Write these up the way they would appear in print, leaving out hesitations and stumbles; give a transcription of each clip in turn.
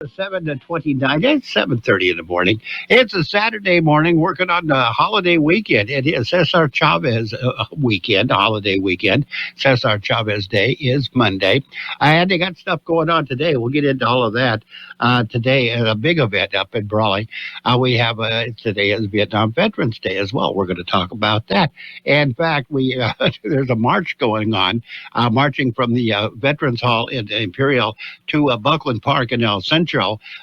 7:29. It's 7:30 in the morning. It's a Saturday morning working on the holiday weekend. It is Cesar Chavez weekend, holiday weekend. Cesar Chavez Day is Monday. And they got stuff going on today. We'll get into all of that today at a big event up in Brawley. We have today is Vietnam Veterans Day as well. We're going to talk about that. In fact, there's a march going on, marching from the Veterans Hall in Imperial to Buckland Park in El Centro,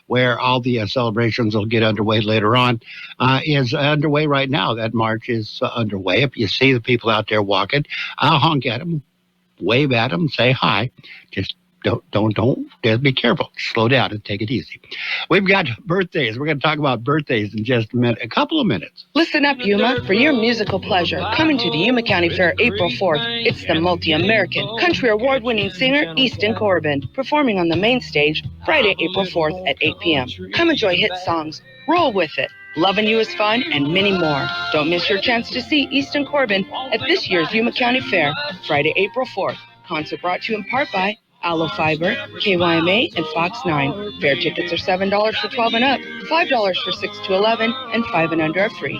where all the celebrations will get underway later on, is underway right now. That march is underway. If you see the people out there walking, I'll honk at them, wave at them, say hi. Just don't be careful. Slow down and take it easy. We've got birthdays. We're going to talk about birthdays in just a couple of minutes. Listen up, Yuma, for your musical pleasure. Coming to the Yuma County Fair April 4th, it's the multi-American country award-winning singer Easton Corbin, performing on the main stage Friday, April 4th at 8 p.m. Come enjoy hit songs, roll with it, Loving You is Fun, and many more. Don't miss your chance to see Easton Corbin at this year's Yuma County Fair, Friday, April 4th. Concert brought to you in part by Aloe Fiber, KYMA, and Fox 9. Fair tickets are $7 for 12 and up, $5 for 6 to 11, and 5 and under are free.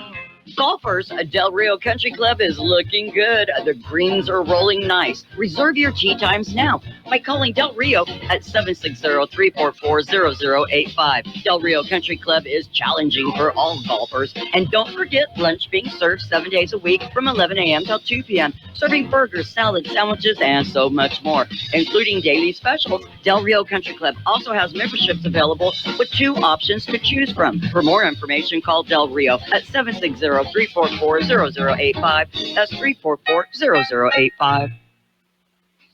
Golfers, Del Rio Country Club is looking good. The greens are rolling nice. Reserve your tee times now by calling Del Rio at 760-344-0085. Del Rio Country Club is challenging for all golfers. And don't forget lunch being served 7 days a week from 11 a.m. till 2 p.m. Serving burgers, salads, sandwiches, and so much more, including daily specials. Del Rio Country Club also has memberships available with 2 options to choose from. For more information, call Del Rio at 760-344-0085. That's 344-0085.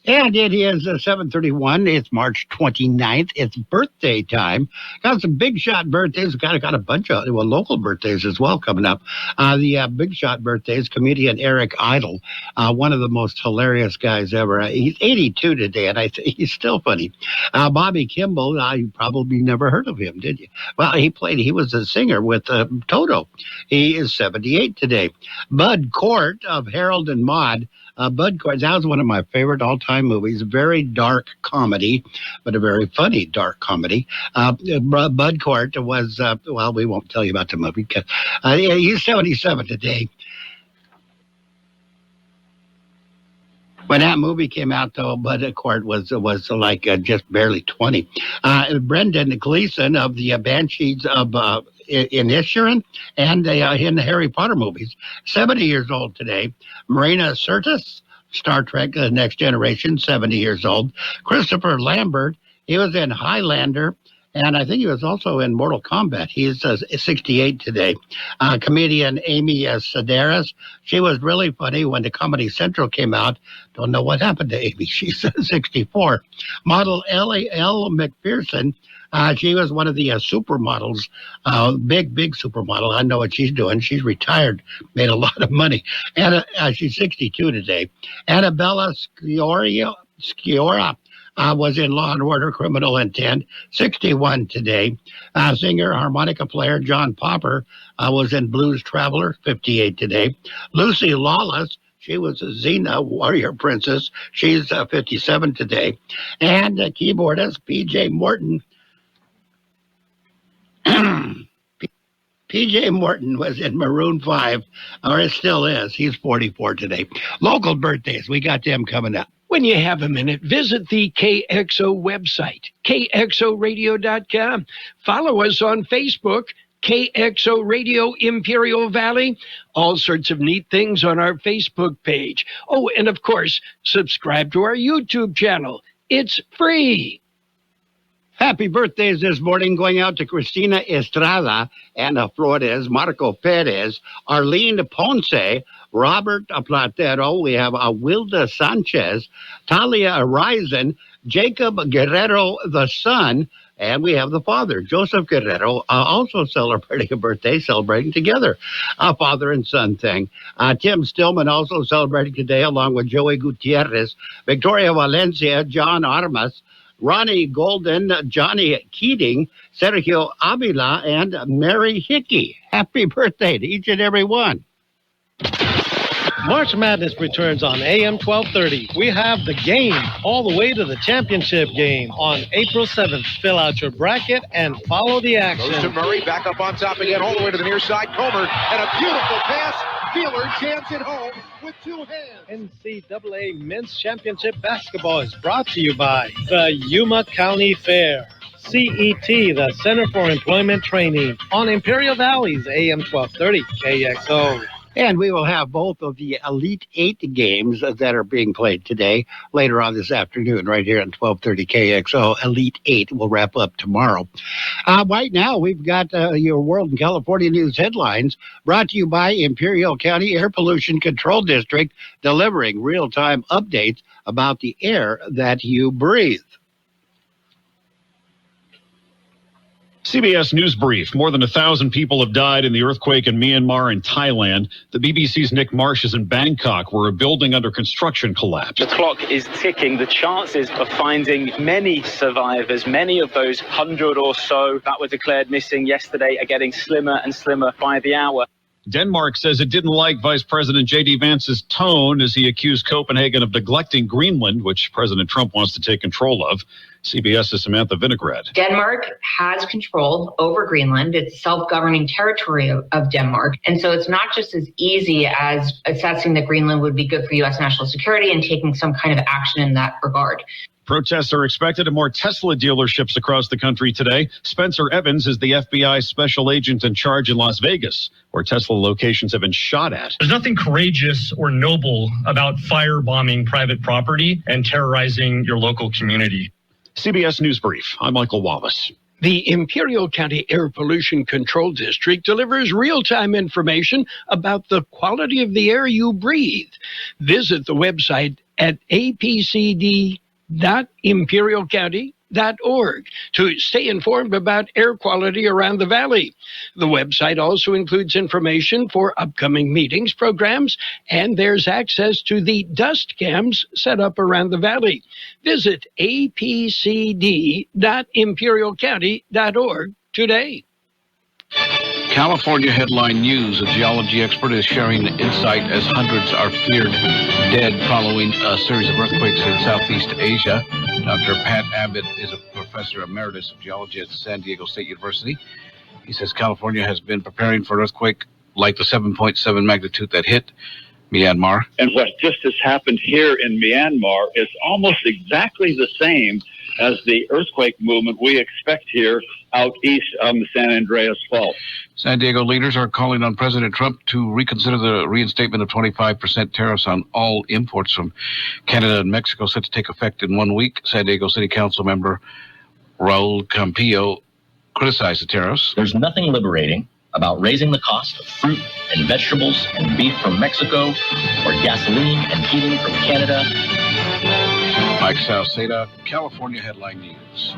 And it is 7:31. It's March 29th. It's birthday time. Got some big shot birthdays. Got a bunch of local birthdays as well coming up. The big shot birthdays, comedian Eric Idle, one of the most hilarious guys ever. He's 82 today, and I think he's still funny. Bobby Kimball, you probably never heard of him, did you? Well, he was a singer with Toto. He is 78 today. Bud Cort of Harold and Maude. Bud Cort, that was one of my favorite all-time movies. Very dark comedy, but a very funny dark comedy. Bud Cort was, we won't tell you about the movie because he's 77 today. When that movie came out, though, Bud Cort was like just barely 20. Brendan Gleeson of the Banshees of Inisherin and in the Harry Potter movies, 70 years old today. Marina Sirtis, Star Trek The Next Generation, 70 years old. Christopher Lambert, he was in Highlander, and I think he was also in Mortal Kombat. He's 68 today. Comedian Amy Sedaris, she was really funny when the Comedy Central came out. Don't know what happened to Amy. She's 64. Model Ellie L. McPherson, she was one of the supermodels, big supermodel. I know what she's doing. She's retired, made a lot of money. And she's 62 today. Annabella Sciorra was in Law & Order Criminal Intent, 61 today. Singer, harmonica player John Popper was in Blues Traveler, 58 today. Lucy Lawless, she was a Xena warrior princess. She's 57 today. And keyboardist P.J. Morton. P.J. Morton was in Maroon 5, or it still is. He's 44 today. Local birthdays, we got them coming up. When you have a minute, visit the KXO website, kxoradio.com. Follow us on Facebook, KXO Radio Imperial Valley. All sorts of neat things on our Facebook page. Oh, and of course, subscribe to our YouTube channel. It's free. Happy birthdays this morning going out to Cristina Estrada, Ana Flores, Marco Perez, Arlene Ponce, Robert Platero. We have Wilda Sanchez, Talia Arisen, Jacob Guerrero, the son, and we have the father, Joseph Guerrero, also celebrating a birthday, celebrating together, a father and son thing. Tim Stillman also celebrating today, along with Joey Gutierrez, Victoria Valencia, John Armas, Ronnie Golden, Johnny Keating, Sergio Avila, and Mary Hickey. Happy birthday to each and every one. March Madness returns on AM 1230. We have the game all the way to the championship game on April 7th. Fill out your bracket and follow the action. Goes to Murray, back up on top again, all the way to the near side. Comer, and a beautiful pass. Wheeler jams it home with two hands. NCAA Men's Championship Basketball is brought to you by the Yuma County Fair. CET, the Center for Employment Training, on Imperial Valley's AM 1230 KXO. And we will have both of the Elite Eight games that are being played today, later on this afternoon, right here on 1230 KXO. Elite Eight will wrap up tomorrow. Right now, we've got your World and California News headlines brought to you by Imperial County Air Pollution Control District, delivering real-time updates about the air that you breathe. CBS News Brief. More than 1,000 people have died in the earthquake in Myanmar and Thailand. The BBC's Nick Marsh is in Bangkok, where a building under construction collapsed. The clock is ticking. The chances of finding many survivors, many of those 100 or so that were declared missing yesterday, are getting slimmer and slimmer by the hour. Denmark says it didn't like Vice President J.D. Vance's tone as he accused Copenhagen of neglecting Greenland, which President Trump wants to take control of. CBS's Samantha Vinograd. Denmark has control over Greenland. It's a self-governing territory of Denmark. And so it's not just as easy as assessing that Greenland would be good for U.S. national security and taking some kind of action in that regard. Protests are expected at more Tesla dealerships across the country today. Spencer Evans is the FBI special agent in charge in Las Vegas, where Tesla locations have been shot at. There's nothing courageous or noble about firebombing private property and terrorizing your local community. CBS News Brief. I'm Michael Wallace. The Imperial County Air Pollution Control District delivers real-time information about the quality of the air you breathe. Visit the website at apcd.imperialcounty.org to stay informed about air quality around the valley. The website also includes information for upcoming meetings, programs, and there's access to the dust cams set up around the valley. Visit apcd.imperialcounty.org today. California Headline News. A geology expert is sharing insight as hundreds are feared dead following a series of earthquakes in Southeast Asia. Dr. Pat Abbott is a professor emeritus of geology at San Diego State University. He says California has been preparing for an earthquake like the 7.7 magnitude that hit Myanmar. And what just has happened here in Myanmar is almost exactly the same as the earthquake movement we expect here out east of the San Andreas Fault. San Diego leaders are calling on President Trump to reconsider the reinstatement of 25% tariffs on all imports from Canada and Mexico, set to take effect in 1 week. San Diego City Council member Raul Campillo criticized the tariffs. There's nothing liberating about raising the cost of fruit and vegetables and beef from Mexico, or gasoline and heating from Canada. Mike Salceda, California Headline News.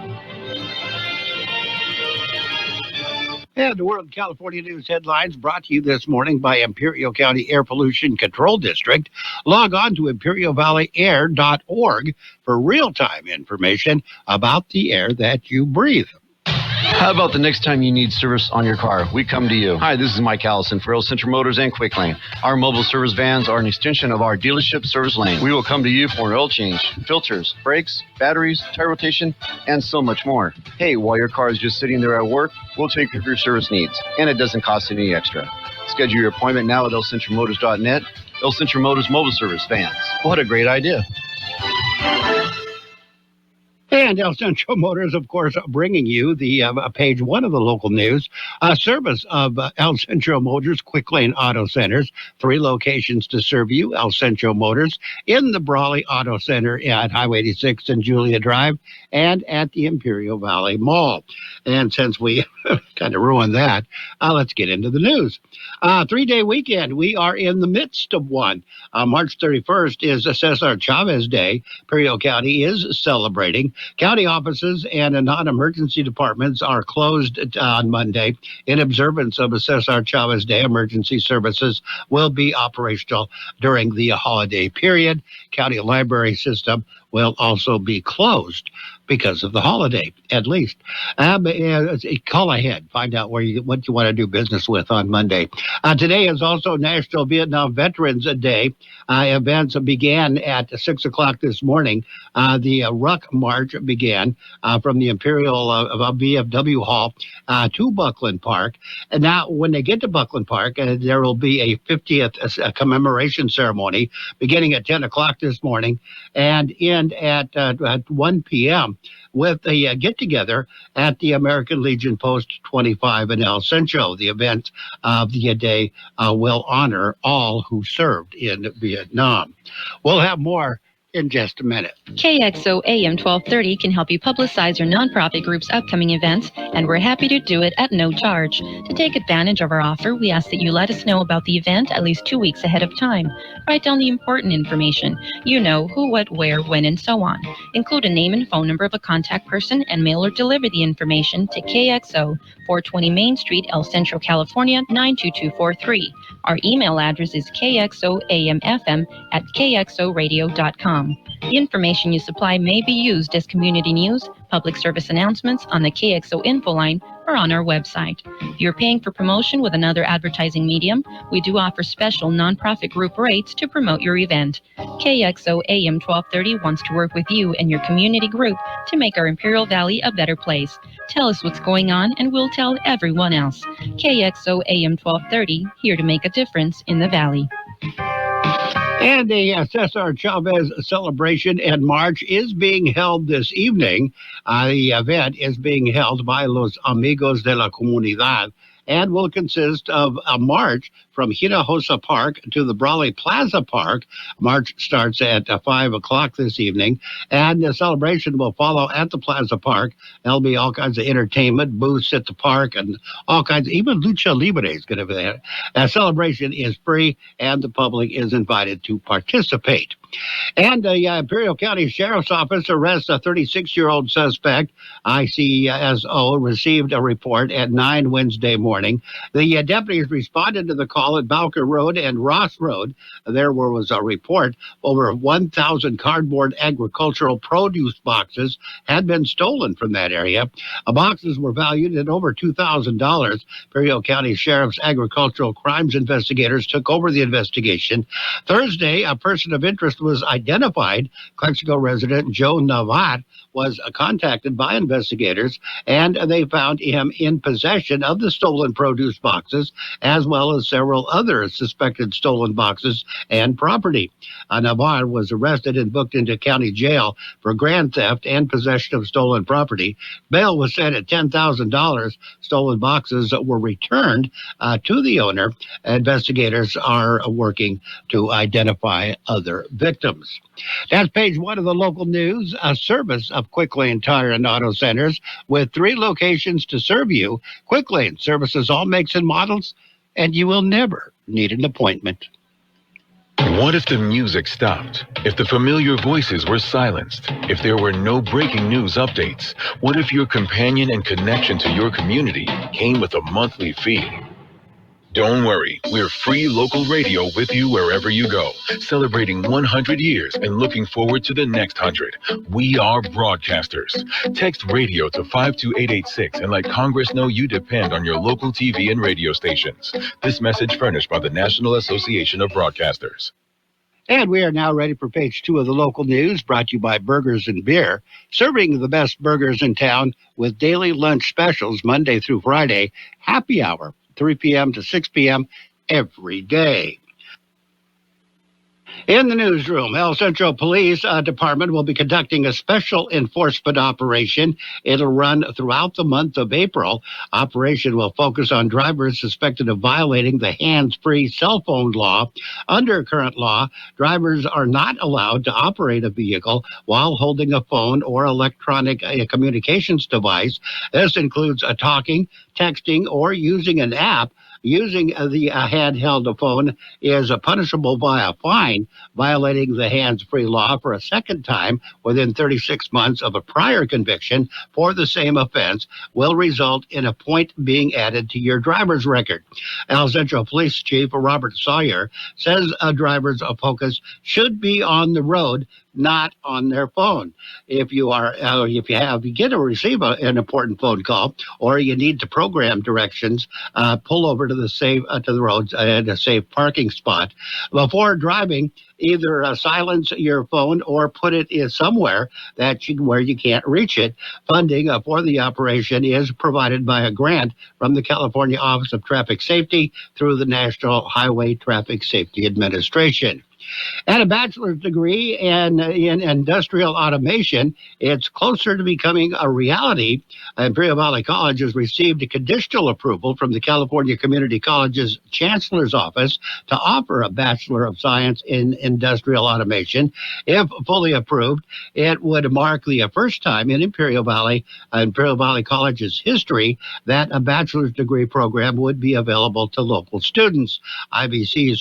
And the World California News headlines brought to you this morning by Imperial County Air Pollution Control District. Log on to imperialvalleyair.org for real-time information about the air that you breathe. How about the next time you need service on your car? We come to you. Hi, this is Mike Allison for El Centro Motors and Quick Lane. Our mobile service vans are an extension of our dealership service lane. We will come to you for an oil change, filters, brakes, batteries, tire rotation, and so much more. Hey, while your car is just sitting there at work, we'll take care of your service needs, and it doesn't cost any extra. Schedule your appointment now at elcentromotors.net. El Centro Motors mobile service vans. What a great idea. And El Centro Motors, of course, bringing you the page one of the local news. Service of El Centro Motors Quick Lane Auto Centers. 3 locations to serve you. El Centro Motors in the Brawley Auto Center at Highway 86 and Julia Drive, and at the Imperial Valley Mall. And since we kind of ruined that, let's get into the news. 3-day weekend. We are in the midst of one. March 31st is Cesar Chavez Day. Imperial County is celebrating. County offices and non-emergency departments are closed on Monday in observance of Cesar Chavez Day. Emergency services will be operational during the holiday period. County library system will also be closed because of the holiday, at least. Call ahead. Find out what you want to do business with on Monday. Today is also National Vietnam Veterans Day. Events began at 6 o'clock this morning. The Ruck March began from the Imperial VFW Hall to Buckland Park. And now, when they get to Buckland Park, there will be a 50th commemoration ceremony beginning at 10 o'clock this morning and end at 1 p.m. with a get-together at the American Legion Post 25 in El Centro. The event of the day will honor all who served in Vietnam. We'll have more in just a minute. KXO AM 1230 can help you publicize your nonprofit group's upcoming events, and we're happy to do it at no charge. To take advantage of our offer, we ask that you let us know about the event at least 2 weeks ahead of time. Write down the important information. You know, who, what, where, when, and so on. Include a name and phone number of a contact person and mail or deliver the information to KXO, 420 Main Street, El Centro, California, 92243. Our email address is kxoamfm@kxoradio.com. The information you supply may be used as community news, public service announcements on the KXO info line, or on our website. If you're paying for promotion with another advertising medium, we do offer special nonprofit group rates to promote your event. KXO AM 1230 wants to work with you and your community group to make our Imperial Valley a better place. Tell us what's going on and we'll tell everyone else. KXO AM 1230, here to make a difference in the Valley. And the Cesar Chavez celebration and march is being held this evening. The event is being held by Los Amigos de la Comunidad and will consist of a march from Hinojosa Park to the Brawley Plaza Park. March starts at 5 o'clock this evening, and the celebration will follow at the Plaza Park. There'll be all kinds of entertainment, booths at the park, and all kinds, even Lucha Libre is going to be there. The celebration is free, and the public is invited to participate. And the Imperial County Sheriff's Office arrests a 36-year-old suspect. ICSO received a report at 9 Wednesday morning. The deputies responded to the call at Bowker Road and Ross Road. There was a report over 1,000 cardboard agricultural produce boxes had been stolen from that area. Boxes were valued at over $2,000. Imperial County Sheriff's Agricultural Crimes investigators took over the investigation. Thursday, a person of interest was identified. Kxo resident Joe Navat was contacted by investigators, and they found him in possession of the stolen produce boxes, as well as several other suspected stolen boxes and property. Navar was arrested and booked into county jail for grand theft and possession of stolen property. Bail was set at $10,000. Stolen boxes were returned to the owner. Investigators are working to identify other victims. That's page 1 of the local news, a service of Quick Lane Tire and Auto Centers with 3 locations to serve you. Quick Lane services all makes and models, and you will never need an appointment. What if the music stopped? If the familiar voices were silenced? If there were no breaking news updates? What if your companion and connection to your community came with a monthly fee? Don't worry, we're free local radio with you wherever you go, celebrating 100 years and looking forward to the next 100. We are broadcasters. Text radio to 52886 and let Congress know you depend on your local TV and radio stations. This message furnished by the National Association of Broadcasters. And we are now ready for page 2 of the local news, brought to you by Burgers and Beer, serving the best burgers in town with daily lunch specials Monday through Friday, happy hour, 3 p.m. to 6 p.m. every day. In the newsroom, El Centro Police Department will be conducting a special enforcement operation. It'll run throughout the month of April. Operation will focus on drivers suspected of violating the hands-free cell phone law. Under current law, drivers are not allowed to operate a vehicle while holding a phone or electronic communications device. This includes talking, texting, or using an app. Using the handheld phone is punishable by a fine. Violating the hands-free law for a second time within 36 months of a prior conviction for the same offense will result in a point being added to your driver's record. El Centro Police Chief Robert Sawyer says drivers' focus should be on the road, not on their phone. If you receive an important phone call, or you need to program directions, pull over to the roads at a safe parking spot before driving. Either silence your phone or put it in somewhere where you can't reach it. Funding for the operation is provided by a grant from the California Office of Traffic Safety through the National Highway Traffic Safety Administration. And a bachelor's degree in industrial automation, it's closer to becoming a reality. Imperial Valley College has received a conditional approval from the California Community College's Chancellor's Office to offer a Bachelor of Science in Industrial Automation. If fully approved, it would mark the first time in Imperial Valley College's history that a bachelor's degree program would be available to local students. IVC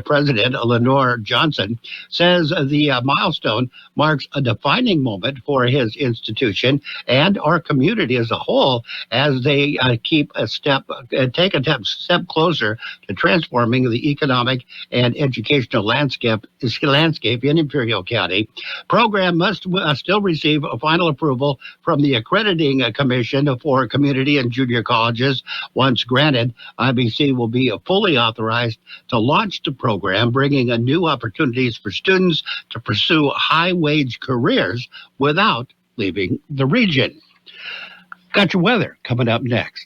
President Lenore Johnson says the milestone marks a defining moment for his institution and our community as a whole as they take a step closer to transforming the economic and educational landscape in Imperial County. Program must still receive a final approval from the Accrediting Commission for Community and Junior Colleges. Once granted, IBC will be fully authorized to launch the program, bringing new opportunities for students to pursue high-wage careers without leaving the region. Got your weather coming up next.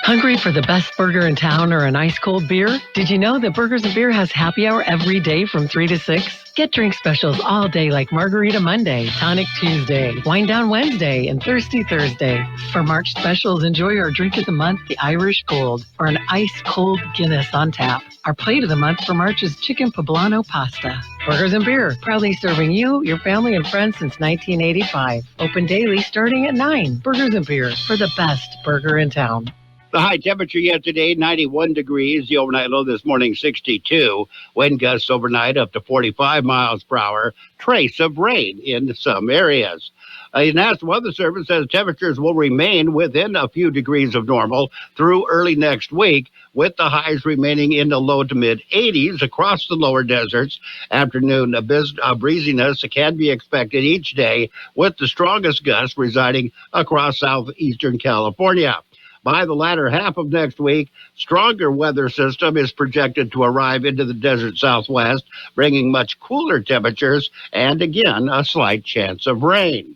Hungry for the best burger in town or an ice-cold beer? Did you know that Burgers & Beer has happy hour every day from 3 to 6? Get drink specials all day like Margarita Monday, Tonic Tuesday, Wine Down Wednesday, and Thirsty Thursday. For March specials, enjoy our drink of the month, the Irish Gold, or an ice-cold Guinness on tap. Our plate of the month for March is Chicken Poblano Pasta. Burgers & Beer, proudly serving you, your family, and friends since 1985. Open daily starting at 9. Burgers & Beer, for the best burger in town. The high temperature yesterday, 91 degrees. The overnight low this morning, 62. Wind gusts overnight up to 45 miles per hour. Trace of rain in some areas. The National Weather Service says temperatures will remain within a few degrees of normal through early next week, with the highs remaining in the low to mid 80s across the lower deserts. Afternoon breeziness can be expected each day, with the strongest gusts residing across southeastern California. By the latter half of next week, stronger weather system is projected to arrive into the desert southwest, bringing much cooler temperatures and, again, a slight chance of rain.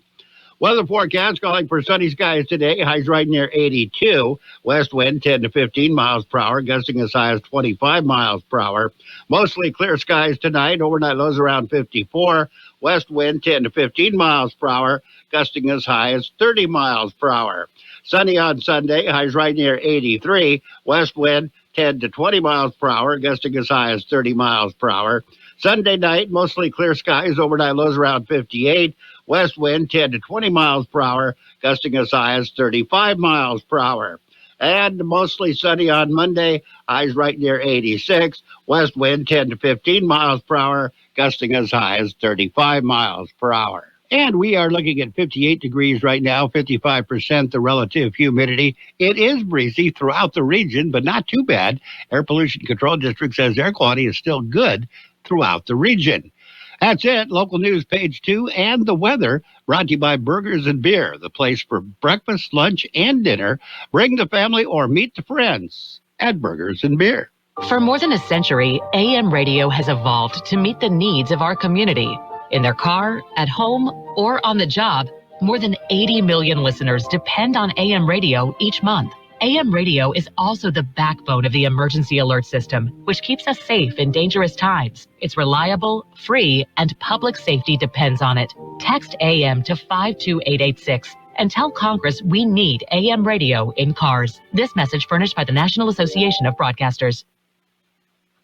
Weather forecast calling for sunny skies today, highs right near 82. West wind 10 to 15 miles per hour, gusting as high as 25 miles per hour. Mostly clear skies tonight, overnight lows around 54. West wind 10 to 15 miles per hour, gusting as high as 30 miles per hour. Sunny on Sunday, highs right near 83. West wind 10 to 20 miles per hour, gusting as high as 30 miles per hour. Sunday night, mostly clear skies, overnight lows around 58. West wind 10 to 20 miles per hour, gusting as high as 35 miles per hour. And mostly sunny on Monday, highs right near 86. West wind 10 to 15 miles per hour, gusting as high as 35 miles per hour. And we are looking at 58 degrees right now, 55% the relative humidity. It is breezy throughout the region, but not too bad. Air Pollution Control District says air quality is still good throughout the region. That's it. Local news, page 2, and the weather brought to you by Burgers & Beer, the place for breakfast, lunch, and dinner. Bring the family or meet the friends at Burgers & Beer. For more than a century, AM radio has evolved to meet the needs of our community. In their car, at home, or on the job, more than 80 million listeners depend on AM radio each month. AM radio is also the backbone of the emergency alert system, which keeps us safe in dangerous times. It's reliable, free, and public safety depends on it. Text AM to 52886 and tell Congress we need AM radio in cars. This message furnished by the National Association of Broadcasters.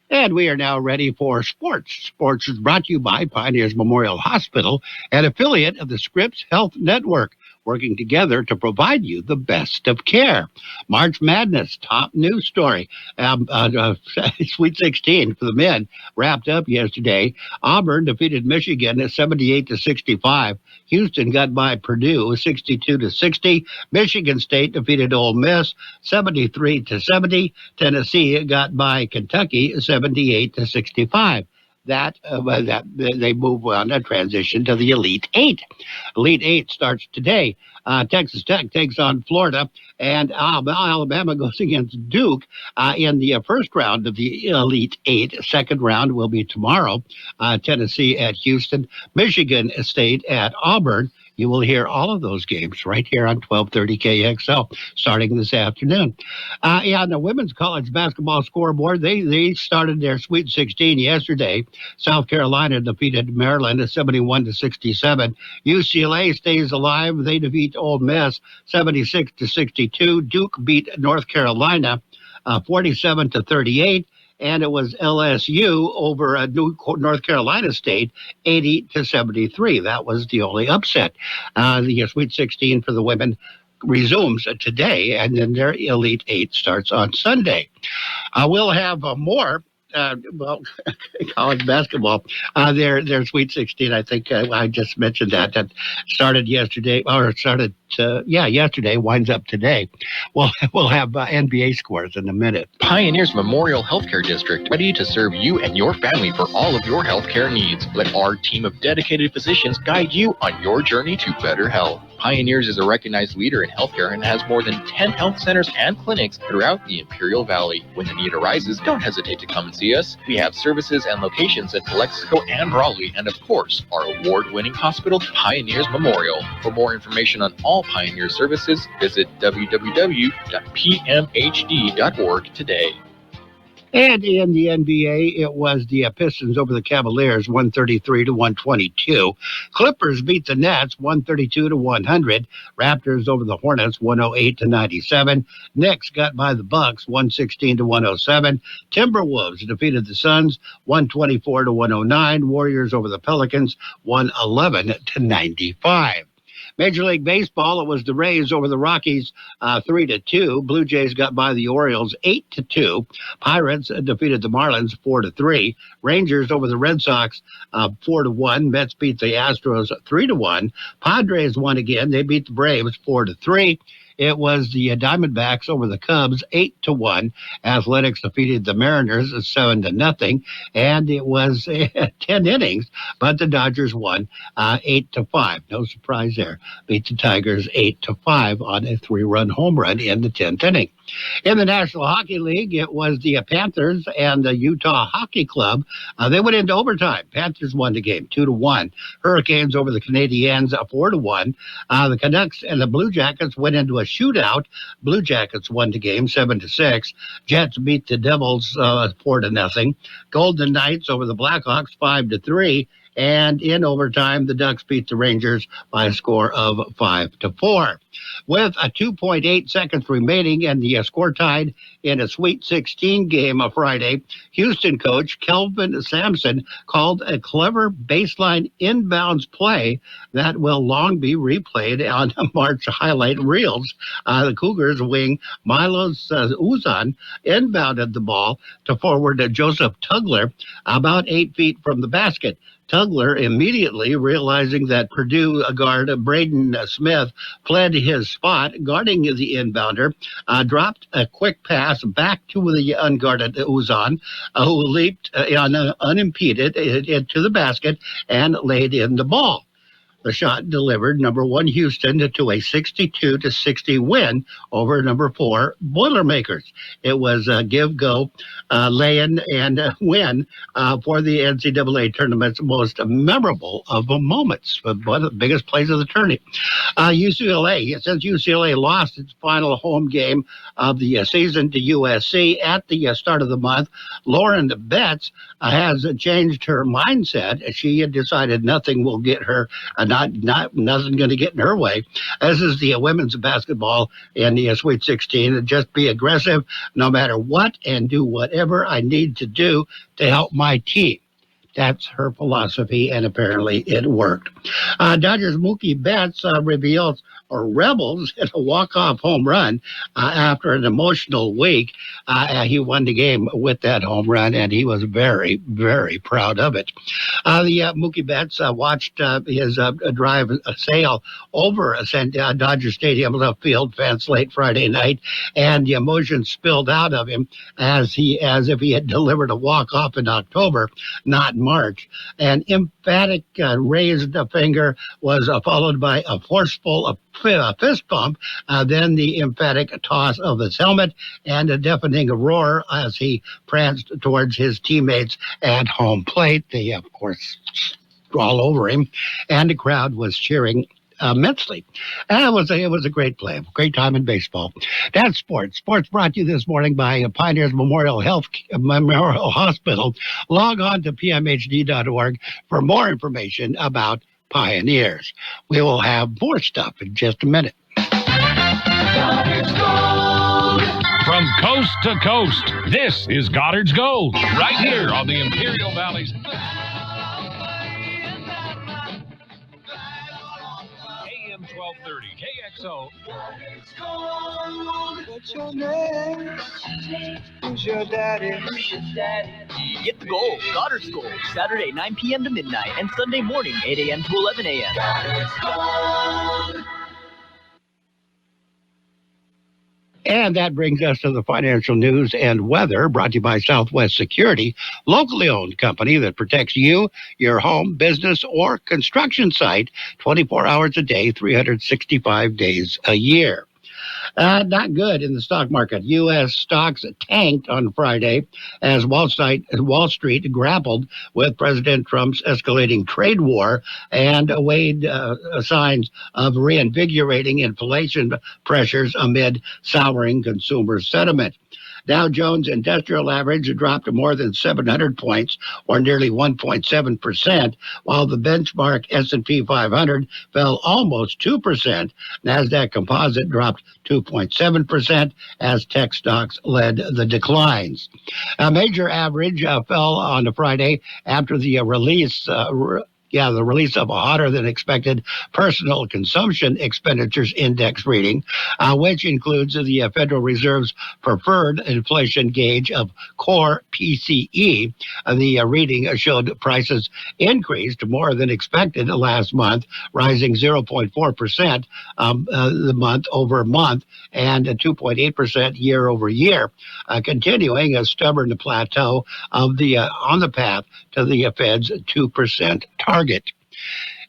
And we are now ready for sports. Sports is brought to you by Pioneers Memorial Hospital, an affiliate of the Scripps Health Network, working together to provide you the best of care. March Madness, top news story. Sweet 16 for the men wrapped up yesterday. Auburn defeated Michigan at 78-65. Houston got by Purdue 62-60. Michigan State defeated Ole Miss 73-70. Tennessee got by Kentucky 78-65. that they move on and transition to the Elite Eight. Elite Eight starts today. Texas Tech takes on Florida, and Alabama goes against Duke in the first round of the Elite Eight. Second round will be tomorrow. Tennessee at Houston, Michigan State at Auburn. You will hear all of those games right here on 1230 KXL starting this afternoon. On the women's college basketball scoreboard, they started their Sweet 16 yesterday. South Carolina defeated Maryland 71-67. UCLA stays alive. They defeat Ole Miss 76-62. Duke beat North Carolina 47-38. And it was LSU over North Carolina State, 80-73. That was the only upset. The Sweet 16 for the women resumes today, and then their Elite Eight starts on Sunday. We'll have more. College basketball, their Sweet 16. I think I just mentioned that started yesterday, yesterday, winds up today. We'll have NBA scores in a minute. Pioneers Memorial Healthcare District, ready to serve you and your family for all of your healthcare needs. Let our team of dedicated physicians guide you on your journey to better health. Pioneers is a recognized leader in healthcare and has more than 10 health centers and clinics throughout the Imperial Valley. When the need arises, don't hesitate to come and see us. We have services and locations at Calexico and Raleigh, and of course, our award-winning hospital, Pioneers Memorial. For more information on all Pioneer services, visit www.pmhd.org today. And in the NBA, it was the Pistons over the Cavaliers, 133-122. Clippers beat the Nets, 132-100. Raptors over the Hornets, 108-97. Knicks got by the Bucks, 116-107. Timberwolves defeated the Suns, 124-109. Warriors over the Pelicans, 111-95. Major League Baseball, it was the Rays over the Rockies, 3-2. Blue Jays got by the Orioles, 8-2. Pirates defeated the Marlins, 4-3. Rangers over the Red Sox, 4-1. Mets beat the Astros, 3-1. Padres won again. They beat the Braves, 4-3. It was the Diamondbacks over the Cubs, 8-1. Athletics defeated the Mariners, 7-0. And it was 10 innings, but the Dodgers won 8-5. No surprise there. Beat the Tigers 8-5 on a 3-run home run in the 10th inning. In the National Hockey League, it was the Panthers and the Utah Hockey Club. They went into overtime. Panthers won the game 2-1. Hurricanes over the Canadiens, 4-1. The Canucks and the Blue Jackets went into a shootout. Blue Jackets won the game 7-6. Jets beat the Devils 4-0. Golden Knights over the Blackhawks 5-3. And in overtime, the Ducks beat the Rangers by a score of 5-4. With 2.8 seconds remaining and the score tied in a Sweet 16 game of Friday, Houston coach Kelvin Sampson called a clever baseline inbounds play that will long be replayed on March highlight reels. The Cougars wing Milos Uzan inbounded the ball to forward Joseph Tugler about 8 feet from the basket. Tugler, immediately realizing that Purdue guard Braden Smith fled his spot, guarding the inbounder, dropped a quick pass back to the unguarded Uzan, who leaped unimpeded into the basket and laid in the ball. The shot delivered number 1 Houston to a 62-60 win over number 4 Boilermakers. It was give, go, lay-in, and win for the NCAA tournament's most memorable of moments. One of the biggest plays of the tournament. UCLA, since UCLA lost its final home game of the season to USC at the start of the month, Lauren Betts has changed her mindset. She had decided nothing will get her nothing going to get in her way. This is the women's basketball in the Sweet 16. And just be aggressive no matter what and do whatever I need to do to help my team. That's her philosophy, and apparently it worked. Dodgers Mookie Betts reveals Rebels hit a walk-off home run after an emotional week. He won the game with that home run, and he was very, very proud of it. The Mookie Betts watched his drive sail over Dodger Stadium left field fence late Friday night, and the emotion spilled out of him as if he had delivered a walk-off in October, not March. An emphatic raised finger was followed by a forceful fist bump, then the emphatic toss of his helmet, and a deafening roar as he pranced towards his teammates at home plate. They, of course, all over him, and the crowd was cheering immensely. It was a great play, great time in baseball. That's sports. Sports brought to you this morning by Pioneers Memorial Hospital. Log on to pmhd.org for more information about Pioneers. We will have more stuff in just a minute. Goddard's Gold. From coast to coast, this is Goddard's Gold, right here on the Imperial Valley's AM 1230 KXO. Goddard's Gold. What's your name? Who's your daddy? Get the gold, Goddard's Gold, Saturday 9 p.m. to midnight, and Sunday morning 8 a.m. to 11 a.m. Goddard's Gold. And that brings us to the financial news and weather, brought to you by Southwest Security, locally owned company that protects you, your home, business, or construction site 24 hours a day, 365 days a year. Not good in the stock market. U.S. stocks tanked on Friday as Wall Street grappled with President Trump's escalating trade war and awaited signs of reinvigorating inflation pressures amid souring consumer sentiment. Dow Jones Industrial Average dropped to more than 700 points, or nearly 1.7%, while the benchmark S&P 500 fell almost 2%. Nasdaq Composite dropped 2.7% as tech stocks led the declines. A major average fell on a Friday after the release of a hotter-than-expected personal consumption expenditures index reading, which includes the Federal Reserve's preferred inflation gauge of core PCE. The reading showed prices increased more than expected last month, rising 0.4% the month over month and 2.8% year over year, continuing a stubborn plateau of on the path to the Fed's 2% target.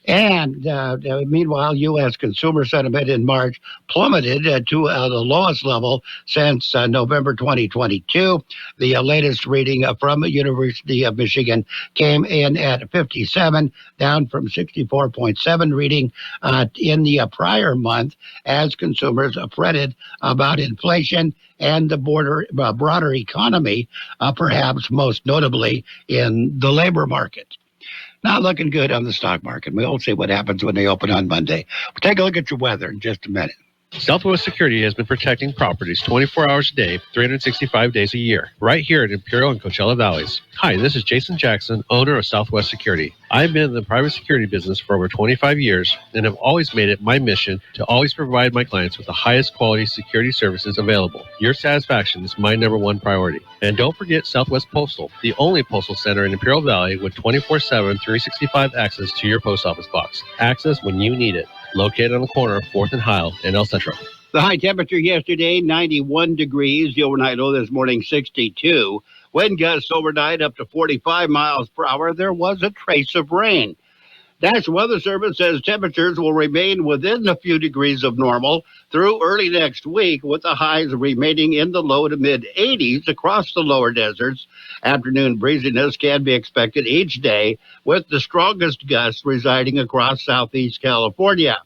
And meanwhile, U.S. consumer sentiment in March plummeted to the lowest level since November 2022. The latest reading from the University of Michigan came in at 57, down from 64.7 reading in the prior month, as consumers fretted about inflation and the broader economy, perhaps most notably in the labor market. Not looking good on the stock market. We'll see what happens when they open on Monday. We'll take a look at your weather in just a minute. Southwest Security has been protecting properties 24 hours a day, 365 days a year, right here in Imperial and Coachella Valleys. Hi, this is Jason Jackson, owner of Southwest Security. I've been in the private security business for over 25 years and have always made it my mission to always provide my clients with the highest quality security services available. Your satisfaction is my number one priority. And don't forget Southwest Postal, the only postal center in Imperial Valley with 24/7, 365 access to your post office box. Access when you need it. Located on the corner of 4th and Heil in El Centro. The high temperature yesterday, 91 degrees. The overnight low this morning, 62. Wind gusts overnight up to 45 miles per hour. There was a trace of rain. National Weather Service says temperatures will remain within a few degrees of normal through early next week, with the highs remaining in the low to mid-80s across the lower deserts. Afternoon breeziness can be expected each day, with the strongest gusts residing across southeast California.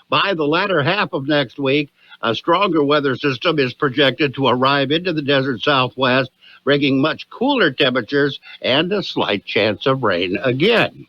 By the latter half of next week, a stronger weather system is projected to arrive into the desert southwest, bringing much cooler temperatures and a slight chance of rain again.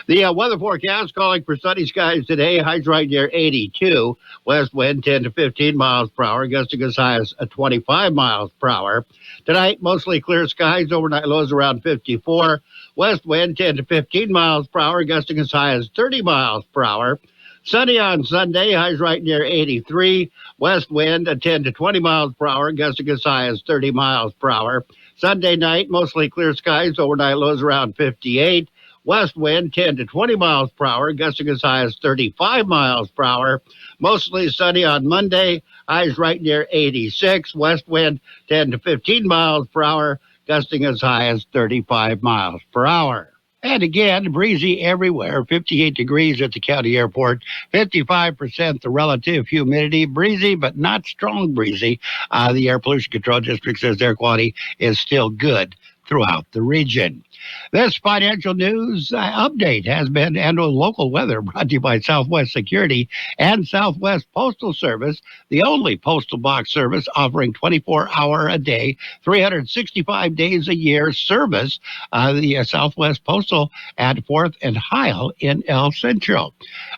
The weather forecast calling for sunny skies today, highs right near 82. West wind 10 to 15 miles per hour, gusting as high as 25 miles per hour. Tonight, mostly clear skies, overnight lows around 54. West wind 10 to 15 miles per hour, gusting as high as 30 miles per hour. Sunny on Sunday, highs right near 83. West wind at 10 to 20 miles per hour, gusting as high as 30 miles per hour. Sunday night, mostly clear skies, overnight lows around 58. West wind 10 to 20 miles per hour, gusting as high as 35 miles per hour. Mostly sunny on Monday, highs right near 86. West wind 10 to 15 miles per hour, gusting as high as 35 miles per hour. And again, breezy everywhere, 58 degrees at the county airport, 55% the relative humidity, breezy but not strong breezy. The Air Pollution Control District says air quality is still good throughout the region. This financial news update has been, and local weather, brought to you by Southwest Security and Southwest Postal Service, the only postal box service offering 24-hour a day, 365 days a year service. The Southwest Postal at 4th and Heil in El Centro.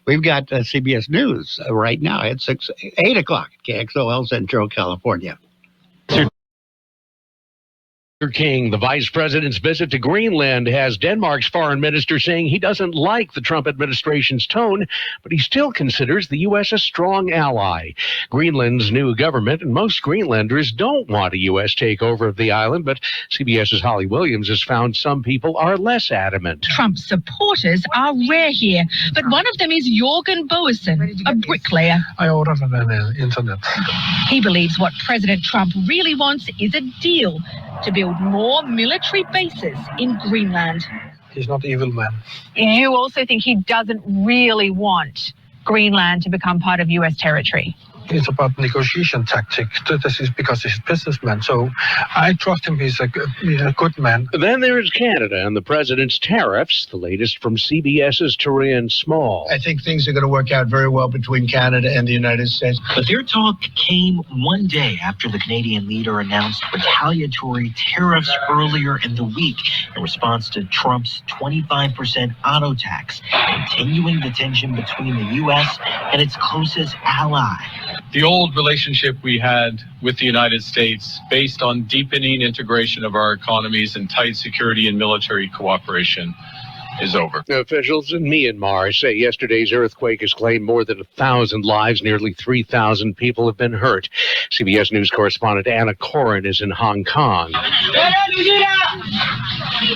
We've got CBS News right now at 8 o'clock, KXO El Centro, California. King, the vice president's visit to Greenland has Denmark's foreign minister saying he doesn't like the Trump administration's tone, but he still considers the U.S. a strong ally. Greenland's new government and most Greenlanders don't want a U.S. takeover of the island, but CBS's Holly Williams has found some people are less adamant. Trump supporters are rare here, but one of them is Jorgen Boesen, a bricklayer. I ordered it on the internet. He believes what President Trump really wants is a deal to build more military bases in Greenland. He's not an evil man. You also think he doesn't really want Greenland to become part of U.S. territory? It's about negotiation tactic. This is because he's a businessman. So I trust him. He's a good man. Then there is Canada and the president's tariffs, the latest from CBS's Turian Small. I think things are going to work out very well between Canada and the United States. But their talk came one day after the Canadian leader announced retaliatory tariffs earlier in the week in response to Trump's 25% auto tax, continuing the tension between the U.S. and its closest ally. The old relationship we had with the United States, based on deepening integration of our economies and tight security and military cooperation, is over. Officials in Myanmar say yesterday's earthquake has claimed more than 1,000 lives. Nearly 3,000 people have been hurt. CBS News correspondent Anna Corin is in Hong Kong.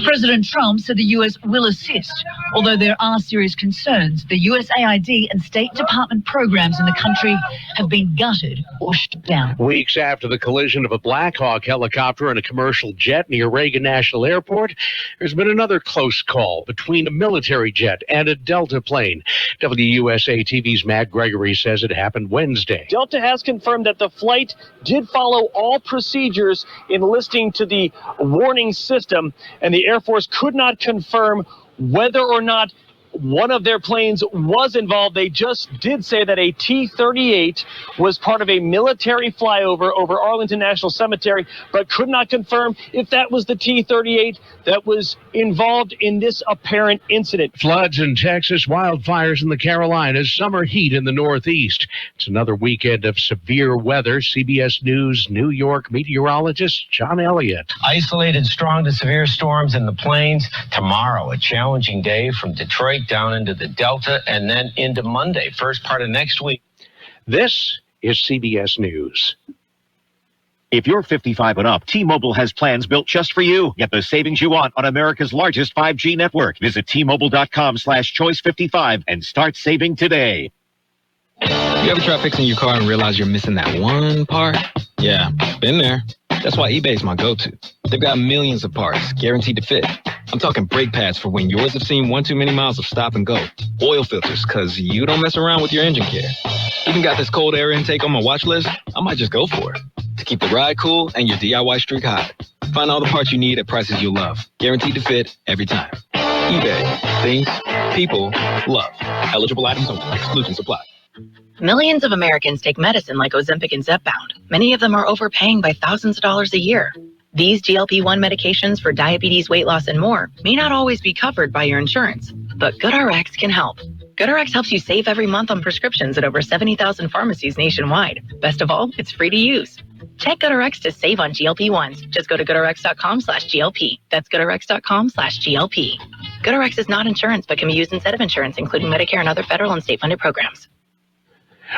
President Trump said the U.S. will assist, although there are serious concerns. The USAID and State Department programs in the country have been gutted or shut down. Weeks after the collision of a Black Hawk helicopter and a commercial jet near Reagan National Airport, there's been another close call between a military jet and a Delta plane. WUSA TV's Matt Gregory says it happened Wednesday. Delta has confirmed that the flight did follow all procedures in listening to the warning system, and the Air Force could not confirm whether or not one of their planes was involved. They just did say that a T-38 was part of a military flyover over Arlington National Cemetery, but could not confirm if that was the T-38 that was involved in this apparent incident. Floods in Texas, wildfires in the Carolinas, summer heat in the Northeast. It's another weekend of severe weather. CBS News New York meteorologist John Elliott. Isolated strong to severe storms in the plains. Tomorrow, a challenging day from Detroit down into the Delta and then into Monday, first part of next week. This is CBS News. If you're 55 and up, T-Mobile has plans built just for you. Get the savings you want on America's largest 5G network. Visit T-Mobile.com/choice55 and start saving today. You ever try fixing your car and realize you're missing that one part? Yeah, been there. That's why eBay's my go-to. They've got millions of parts, guaranteed to fit. I'm talking brake pads for when yours have seen one too many miles of stop and go. Oil filters, because you don't mess around with your engine care. Even got this cold air intake on my watch list. I might just go for it. To keep the ride cool and your DIY streak hot. Find all the parts you need at prices you'll love. Guaranteed to fit every time. eBay. Things people love. Eligible items only. Exclusions apply. Millions of Americans take medicine like Ozempic and Zepbound. Many of them are overpaying by thousands of dollars a year. These GLP-1 medications for diabetes, weight loss, and more may not always be covered by your insurance, but GoodRx can help. GoodRx helps you save every month on prescriptions at over 70,000 pharmacies nationwide. Best of all, it's free to use. Check GoodRx to save on GLP-1s. Just go to GoodRx.com/GLP. That's GoodRx.com/GLP. GoodRx is not insurance, but can be used instead of insurance, including Medicare and other federal and state-funded programs.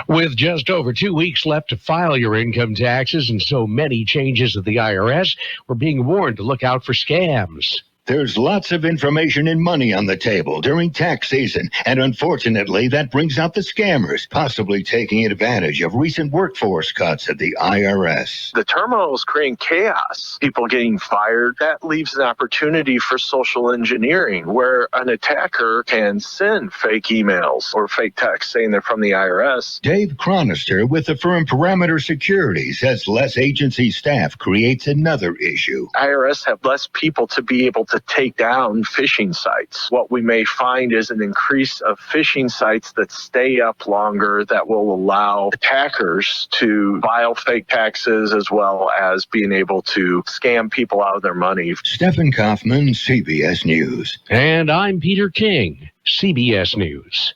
With just over 2 weeks left to file your income taxes and so many changes at the IRS, we're being warned to look out for scams. There's lots of information and money on the table during tax season, and unfortunately, that brings out the scammers, possibly taking advantage of recent workforce cuts at the IRS. The turmoil is creating chaos. People getting fired. That leaves an opportunity for social engineering, where an attacker can send fake emails or fake texts saying they're from the IRS. Dave Chronister with the firm Parameter Security says less agency staff creates another issue. IRS have less people to be able to take down phishing sites. What we may find is an increase of phishing sites that stay up longer, that will allow attackers to file fake taxes as well as being able to scam people out of their money. Stephen Kaufman, CBS News. And I'm Peter King, CBS News.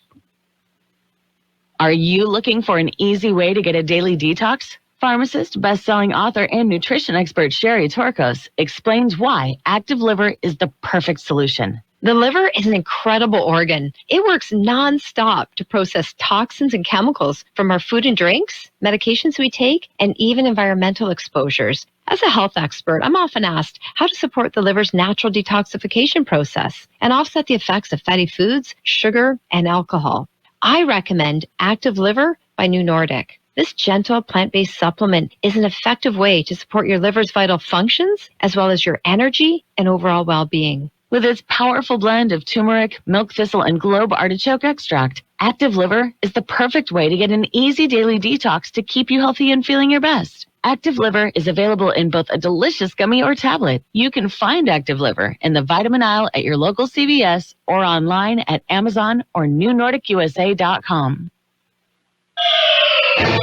Are you looking for an easy way to get a daily detox? Pharmacist, best-selling author, and nutrition expert Sherry Torkos explains why Active Liver is the perfect solution. The liver is an incredible organ. It works non-stop to process toxins and chemicals from our food and drinks, medications we take, and even environmental exposures. As a health expert, I'm often asked how to support the liver's natural detoxification process and offset the effects of fatty foods, sugar, and alcohol. I recommend Active Liver by New Nordic. This gentle plant-based supplement is an effective way to support your liver's vital functions as well as your energy and overall well-being. With its powerful blend of turmeric, milk thistle, and globe artichoke extract, Active Liver is the perfect way to get an easy daily detox to keep you healthy and feeling your best. Active Liver is available in both a delicious gummy or tablet. You can find Active Liver in the vitamin aisle at your local CVS or online at Amazon or NewNordicUSA.com.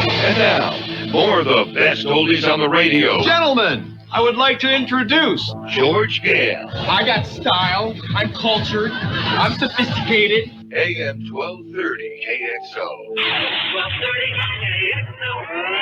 And now, more of the best oldies on the radio. Gentlemen, I would like to introduce George Gale. I got style, I'm cultured, I'm sophisticated. AM 1230 KXO. 1230 KXO.